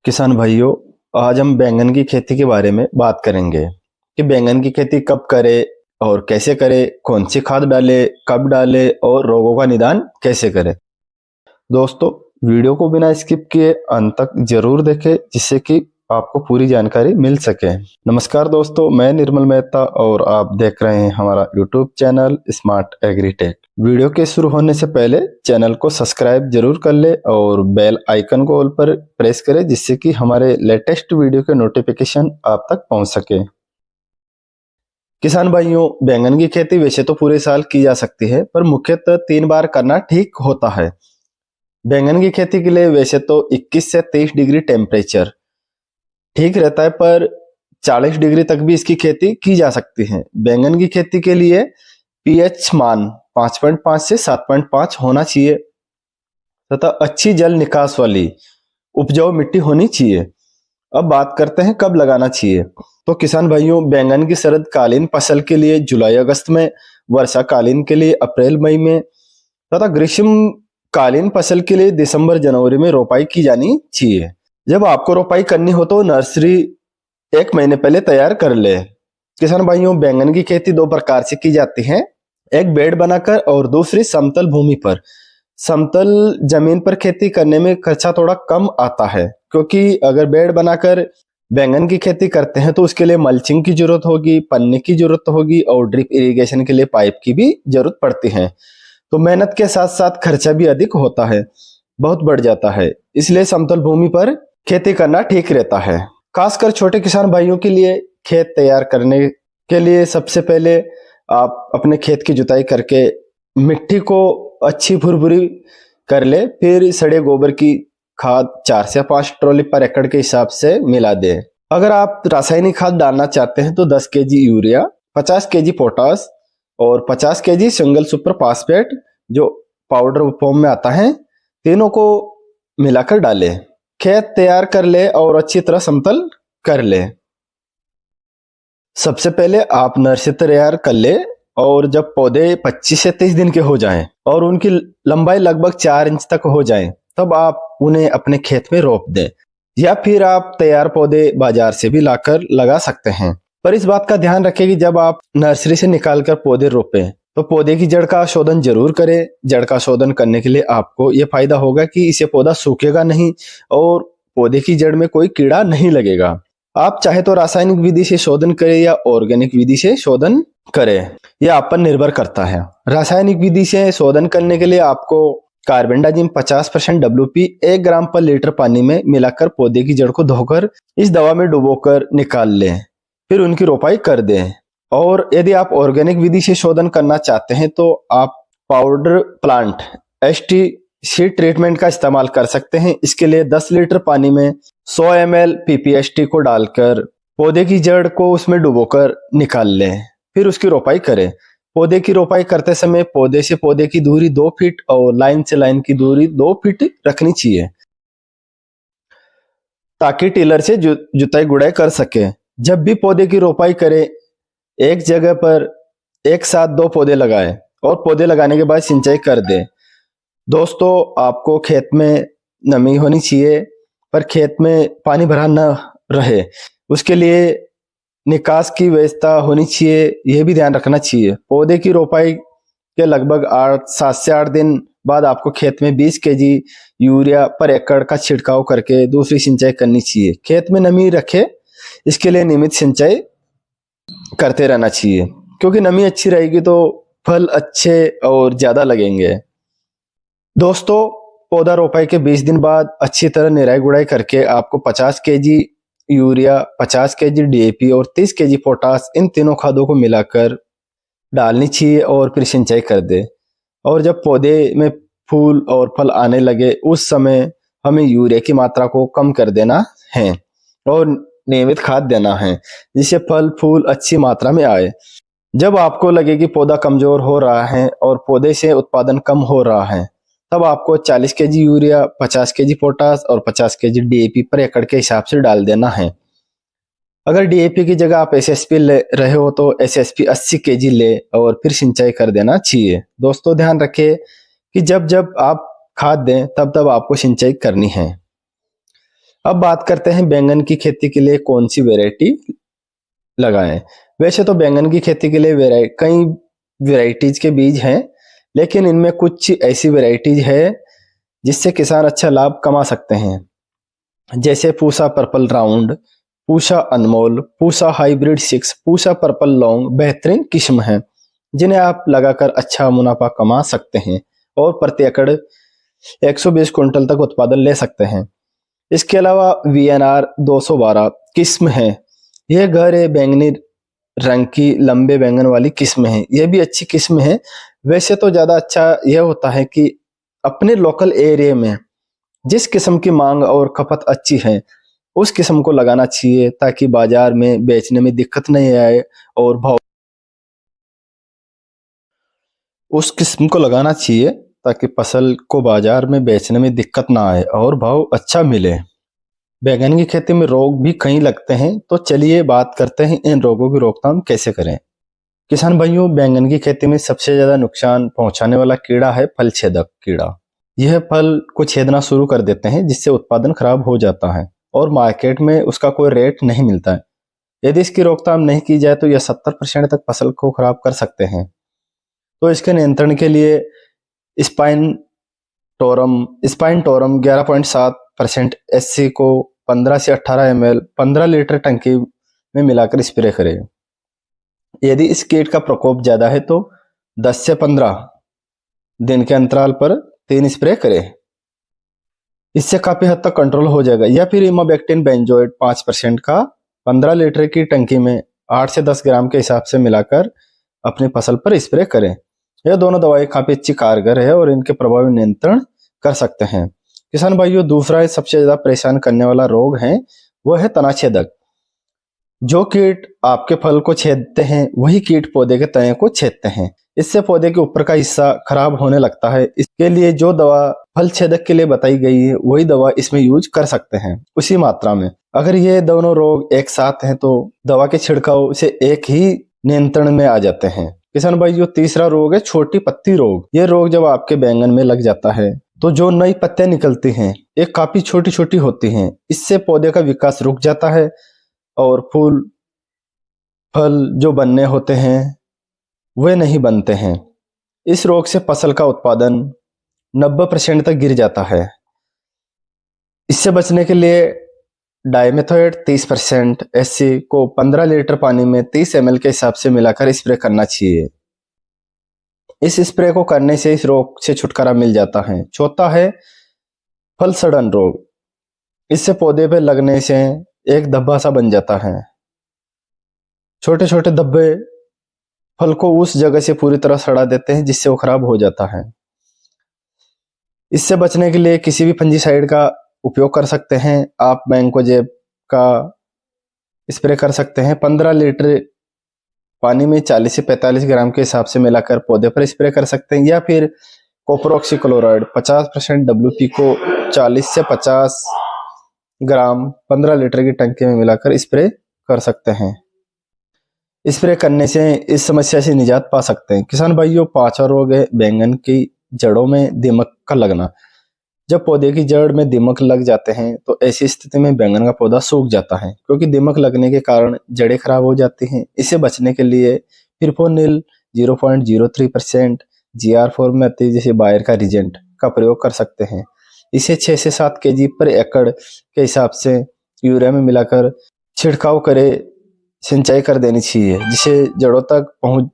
किसान भाइयों, आज हम बैंगन की खेती के बारे में बात करेंगे कि बैंगन की खेती कब करें और कैसे करें, कौन सी खाद डालें, कब डालें और रोगों का निदान कैसे करें। दोस्तों, वीडियो को बिना स्किप किए अंत तक जरूर देखें जिससे कि आपको पूरी जानकारी मिल सके। नमस्कार दोस्तों, मैं निर्मल मेहता और आप देख रहे हैं हमारा YouTube channel smart agritech. Video के शुरू होने से पहले चैनल को सब्सक्राइब जरूर कर ले और बेल आइकन को ऑल पर प्रेस करें जिससे कि हमारे लेटेस्ट वीडियो के नोटिफिकेशन आप तक पहुंच सके। किसान भाइयों, बैंगन की खेती वैसे तो पूरे साल की जा सकती है, पर मुख्यतः 3 बार करना ठीक होता है। बैंगन की खेती के लिए वैसे तो 21 से 23 डिग्री टेम्परेचर ठीक रहता है, पर 40 डिग्री तक भी इसकी खेती की जा सकती है। बैंगन की खेती के लिए पीएच मान 5.5 से 7.5 होना चाहिए तथा अच्छी जल निकास वाली उपजाऊ मिट्टी होनी चाहिए। अब बात करते हैं कब लगाना चाहिए। तो किसान भाइयों, बैंगन की शरदकालीन फसल के लिए जुलाई अगस्त में, वर्षाकालीन के लिए अप्रैल मई में तथा ग्रीष्मकालीन फसल के लिए दिसंबर जनवरी में रोपाई की जानी चाहिए। जब आपको रोपाई करनी हो तो नर्सरी 1 महीने पहले तैयार कर ले। किसान भाइयों, बैंगन की खेती 2 प्रकार से की जाती है, एक बेड बनाकर और दूसरी समतल भूमि पर। समतल जमीन पर खेती करने में खर्चा थोड़ा कम आता है, क्योंकि अगर बेड बनाकर बैंगन की खेती करते हैं तो उसके लिए मल्चिंग की जरूरत होगी, पन्नी की जरूरत होगी और ड्रिप इरिगेशन के लिए पाइप की भी जरूरत पड़ती है। तो मेहनत के साथ साथ खर्चा भी अधिक होता है, बहुत बढ़ जाता है। इसलिए समतल भूमि पर खेती करना ठीक रहता है। खासकर छोटे किसान भाइयों के लिए खेत तैयार करने के लिए सबसे पहले आप अपने खेत की जुताई करके मिट्टी को अच्छी भुरभुरी कर ले, फिर सड़े गोबर की खाद 4 से 5 ट्रॉली पर एकड़ के हिसाब से मिला दे। अगर आप रासायनिक खाद डालना चाहते हैं तो 10 केजी यूरिया, 50 केजी पोटास और 50 केजी सिंगल सुपर फास्फेट जो पाउडर फॉर्म में आता है, तीनों को मिलाकर डालें। खेत तैयार कर ले और अच्छी तरह समतल कर ले। सबसे पहले आप नर्सरी तैयार कर ले और जब पौधे 25 से 30 दिन के हो जाएं और उनकी लंबाई लगभग 4 इंच तक हो जाए तब आप उन्हें अपने खेत में रोप दें, या फिर आप तैयार पौधे बाजार से भी लाकर लगा सकते हैं। पर इस बात का ध्यान रखें कि जब आप नर्सरी से निकालकर पौधे रोपें तो पौधे की जड़ का शोधन जरूर करें। जड़ का शोधन करने के लिए आपको यह फायदा होगा कि इसे पौधा सूखेगा नहीं और पौधे की जड़ में कोई कीड़ा नहीं लगेगा। आप चाहे तो रासायनिक विधि से शोधन करें या ऑर्गेनिक विधि से शोधन करें, यह आप पर निर्भर करता है। रासायनिक विधि से शोधन करने के लिए आपको कार्बेंडाजिम 50% WP 1 ग्राम पर लीटर पानी में मिलाकर पौधे की जड़ को धोकर इस दवा में डुबोकर निकाल लें, फिर उनकी रोपाई कर दें। और यदि आप ऑर्गेनिक विधि से शोधन करना चाहते हैं तो आप powder plant ST seed treatment का इस्तेमाल कर सकते हैं। इसके लिए 10 लीटर पानी में 100 ml PPST को डालकर पौधे की जड़ को उसमें डुबोकर निकाल लें, फिर उसकी रोपाई करें। पौधे की रोपाई करते समय पौधे से पौधे की दूरी 2 फीट और लाइन से लाइन की दूरी 2 फीट रखनी चाहिए ताकि टिलर से जुताई गुड़ाई कर सके। जब भी पौधे की रोपाई करें, एक जगह पर एक साथ 2 पौधे लगाएं और पौधे लगाने के बाद सिंचाई कर दें। दोस्तों, आपको खेत में नमी होनी चाहिए पर खेत में पानी भरा न रहे, उसके लिए निकास की व्यवस्था होनी चाहिए, यह भी ध्यान रखना चाहिए। पौधे की रोपाई के लगभग 7 से 8 दिन बाद आपको खेत में 20 केजी यूरिया पर एकड़ का छिड़काव करके दूसरी सिंचाई करनी चाहिए। खेत में नमी रखे, इसके लिए नियमित सिंचाई करते रहना चाहिए, क्योंकि नमी अच्छी रहेगी तो फल अच्छे और ज्यादा लगेंगे। दोस्तों, पौधा रोपाई के 20 दिन बाद अच्छी तरह निराई गुड़ाई करके आपको 50 केजी यूरिया, 50 केजी DAP और 30 केजी पोटास, इन तीनों खादों को मिलाकर डालनी चाहिए और फिर सिंचाई कर दे। और जब पौधे में फूल और फल आने लगे उस समय हमें यूरिया की मात्रा को कम कर देना है और नियमित खाद देना है, जिससे फल फूल अच्छी मात्रा में आए। जब आपको लगे कि पौधा कमजोर हो रहा है और पौधे से उत्पादन कम हो रहा है, तब आपको 40 केजी यूरिया, 50 केजी पोटास और 50 केजी DAP पर एकड़ के हिसाब से डाल देना है। अगर DAP की जगह आप SSP ले रहे हो तो SSP 80 केजी ले और फिर सिंचाई कर देना चाहिए। दोस्तों, ध्यान रखें कि जब जब आप खाद दें तब तब आपको सिंचाई करनी है। अब बात करते हैं बैंगन की खेती के लिए कौन सी वैरायटी लगाएं। वैसे तो बैंगन की खेती के लिए कई वैरायटीज के बीज हैं, लेकिन इनमें कुछ ऐसी वैरायटीज है जिससे किसान अच्छा लाभ कमा सकते हैं। जैसे Pusa purple round, Pusa Anmol, Pusa hybrid 6, Pusa purple long बेहतरीन किस्म है जिन्हें आप लगाकर अच्छा मुनाफा कमा सकते हैं और प्रति एकड़ 120 क्विंटल तक उत्पादन ले सकते हैं। इसके अलावा VNR 212 किस्म है। यह गहरे बैंगनी रंग की लंबे बैंगन वाली किस्म है। यह भी अच्छी किस्म है। वैसे तो ज्यादा अच्छा यह होता है कि अपने लोकल एरिया में जिस किस्म की मांग और खपत अच्छी है उस किस्म को लगाना चाहिए, ताकि बाजार में बेचने में दिक्कत नहीं आए और भाव उस किस्म को लगाना चाहिए ताकि फसल को बाजार में बेचने में दिक्कत ना आए और भाव अच्छा मिले। बैंगन की खेती में रोग भी कई लगते हैं, तो चलिए बात करते हैं इन रोगों की रोकथाम कैसे करें। किसान भाइयों, बैंगन की खेती में सबसे ज्यादा नुकसान पहुंचाने वाला कीड़ा है फल छेदक कीड़ा। यह फल को छेदना शुरू कर देते हैं जिससे उत्पादन खराब हो जाता है और मार्केट में उसका कोई रेट नहीं मिलता है। यदि इसकी रोकथाम नहीं की जाए तो यह 70% तक फसल को खराब कर सकते हैं। तो इसके नियंत्रण के लिए स्पाइन स्पाइन टोरम 11.7% SC को 15 से 18 ml 15 लीटर टंकी में मिलाकर स्प्रे करें। यदि इस कीट का प्रकोप ज्यादा है तो 10 से 15 दिन के अंतराल पर 3 स्प्रे करें। इससे काफी हद तक कंट्रोल हो जाएगा। या फिर इमाबेक्टिन बेंजोएट 5% का 15 लीटर की टंकी में 8 से 10 ग्राम के हिसाब से मिलाकर अपनी फसल पर स्प्रे करें। यह दोनों दवाएं काफी अच्छी कारगर है और इनके प्रभावी नियंत्रण कर सकते हैं। किसान भाइयों, दूसरा सबसे ज्यादा परेशान करने वाला रोग है वह है तना छेदक। जो कीट आपके फल को छेदते हैं वही कीट पौधे के तने को छेदते हैं। इससे पौधे के ऊपर का हिस्सा खराब होने लगता है। इसके लिए जो दवा फल छेदक के लिए बताई गई है वही दवा इसमें यूज कर सकते हैं उसी मात्रा में। अगर ये दोनों रोग एक साथ हैं तो दवा के छिड़काव से एक ही नियंत्रण में आ जाते हैं। किसान भाई, जो तीसरा रोग है छोटी पत्ती रोग। ये रोग जब आपके बैंगन में लग जाता है तो जो नई पत्तियां निकलती हैं ये काफी छोटी छोटी होती हैं। इससे पौधे का विकास रुक जाता है और फूल फल जो बनने होते हैं वे नहीं बनते हैं। इस रोग से फसल का उत्पादन 90% तक गिर जाता है। इससे बचने के लिए डाइमेथोएट 30% SC को 15 लीटर पानी में 30 ml के हिसाब से मिलाकर स्प्रे करना चाहिए। इस स्प्रे को करने से इस रोग से छुटकारा मिल जाता है। चौथा है फल सड़न रोग। इससे पौधे पे लगने से एक धब्बा सा बन जाता है। छोटे छोटे धब्बे फल को उस जगह से पूरी तरह सड़ा देते हैं जिससे वो खराब हो जाता है। इससे बचने के लिए किसी भी फंजीसाइड का उपयोग कर सकते हैं। आप मैंकोजेब का स्प्रे कर सकते हैं। 15 लीटर पानी में 40 से 45 ग्राम के हिसाब से मिलाकर पौधे पर स्प्रे कर सकते हैं। या फिर कॉपर ऑक्सीक्लोराइड 50% WP को 40 से 50 ग्राम 15 लीटर की टंकी में मिलाकर स्प्रे कर सकते हैं। स्प्रे करने से इस समस्या से निजात पा सकते हैं। किसान भाइयों, पांचवा रोग है बैंगन की जड़ों में दीमक का लगना। जब पौधे की जड़ में दीमक लग जाते हैं तो ऐसी स्थिति में बैंगन का पौधा सूख जाता है, क्योंकि दीमक लगने के कारण जड़ें खराब हो जाती हैं। इसे बचने के लिए फिरफोनिल 0.03% GR फॉर्मेटी जैसे बायर का रिजेंट का प्रयोग कर सकते हैं। इसे 6 से 7 kg पर एकड़ के हिसाब से यूरिया में मिलाकर छिड़काव करे सिंचाई कर देनी चाहिए, जिसे जड़ों तक पहुंच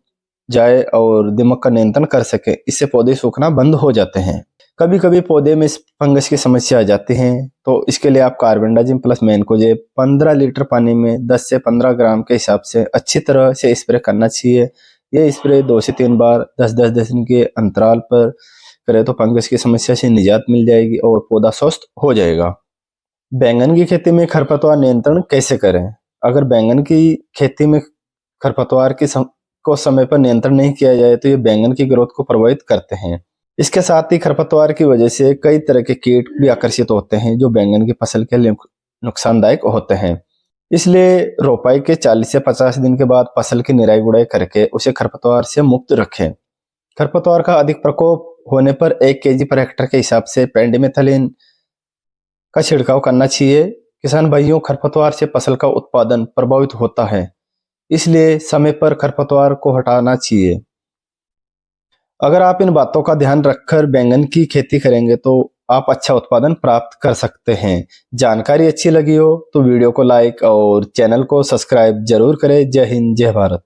जाए और दीमक का नियंत्रण कर सके। इससे पौधे सूखना बंद हो जाते हैं। कभी कभी पौधे में फंगस की समस्या आ जाती है, तो इसके लिए आप कार्बेंडाजिम प्लस मैंकोजेब 15 लीटर पानी में 10 से 15 ग्राम के हिसाब से अच्छी तरह से स्प्रे करना चाहिए। यह स्प्रे 2 से 3 बार 10-10 दिन के अंतराल पर करें तो फंगस की समस्या से निजात मिल जाएगी और पौधा स्वस्थ हो जाएगा। बैंगन की खेती में खरपतवार नियंत्रण कैसे करें? अगर बैंगन की खेती में खरपतवार को समय पर नियंत्रण नहीं किया जाए तो ये बैंगन की ग्रोथ को प्रभावित करते हैं। इसके साथ ही खरपतवार की वजह से कई तरह के कीट भी आकर्षित होते हैं जो बैंगन की फसल के लिए नुकसानदायक होते हैं। इसलिए रोपाई के 40 से 50 दिन के बाद फसल की निराई गुड़ाई करके उसे खरपतवार से मुक्त रखें। खरपतवार का अधिक प्रकोप होने पर 1 kg पर हेक्टेयर के हिसाब से पेंडिमेथलिन का छिड़काव करना चाहिए। किसान भाइयों, खरपतवार से फसल का उत्पादन प्रभावित होता है, इसलिए समय पर खरपतवार को हटाना चाहिए। अगर आप इन बातों का ध्यान रखकर बैंगन की खेती करेंगे तो आप अच्छा उत्पादन प्राप्त कर सकते हैं। जानकारी अच्छी लगी हो तो वीडियो को लाइक और चैनल को सब्सक्राइब जरूर करें। जय हिंद, जय भारत।